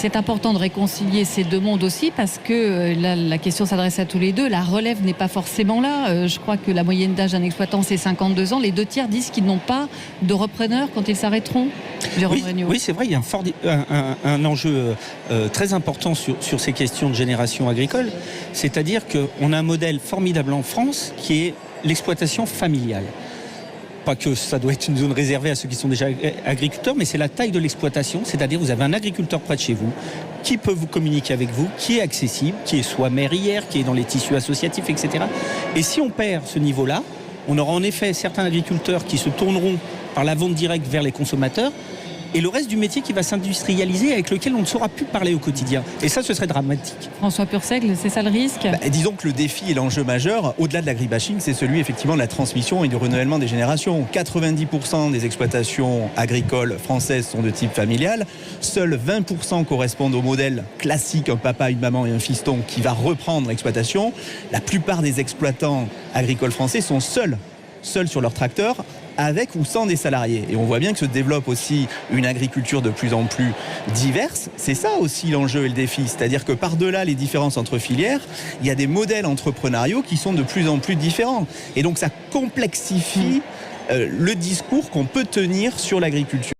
c'est important de réconcilier ces deux mondes aussi parce que là, la question s'adresse à tous les deux. La relève n'est pas forcément là. Je crois que la moyenne d'âge d'un exploitant, c'est 52 ans. Les 2 tiers disent qu'ils n'ont pas de repreneur quand ils s'arrêteront. Oui, c'est vrai, il y a un enjeu très important sur ces questions de génération agricole. C'est-à-dire qu'on a un modèle formidable en France qui est l'exploitation familiale. Pas que ça doit être une zone réservée à ceux qui sont déjà agriculteurs, mais c'est la taille de l'exploitation, c'est-à-dire vous avez un agriculteur près de chez vous, qui peut vous communiquer avec vous, qui est accessible, qui est soit mairie, qui est dans les tissus associatifs, etc. Et si on perd ce niveau-là, on aura en effet certains agriculteurs qui se tourneront par la vente directe vers les consommateurs, et le reste du métier qui va s'industrialiser avec lequel on ne saura plus parler au quotidien. Et ça, ce serait dramatique. François Purseigle, c'est ça le risque ? Disons que le défi et l'enjeu majeur, au-delà de l'agribashing, c'est celui effectivement de la transmission et du renouvellement des générations. 90% des exploitations agricoles françaises sont de type familial. Seuls 20% correspondent au modèle classique, un papa, une maman et un fiston qui va reprendre l'exploitation. La plupart des exploitants agricoles français sont seuls sur leur tracteur, avec ou sans des salariés. Et on voit bien que se développe aussi une agriculture de plus en plus diverse. C'est ça aussi l'enjeu et le défi. C'est-à-dire que par-delà les différences entre filières, il y a des modèles entrepreneuriaux qui sont de plus en plus différents. Et donc ça complexifie le discours qu'on peut tenir sur l'agriculture.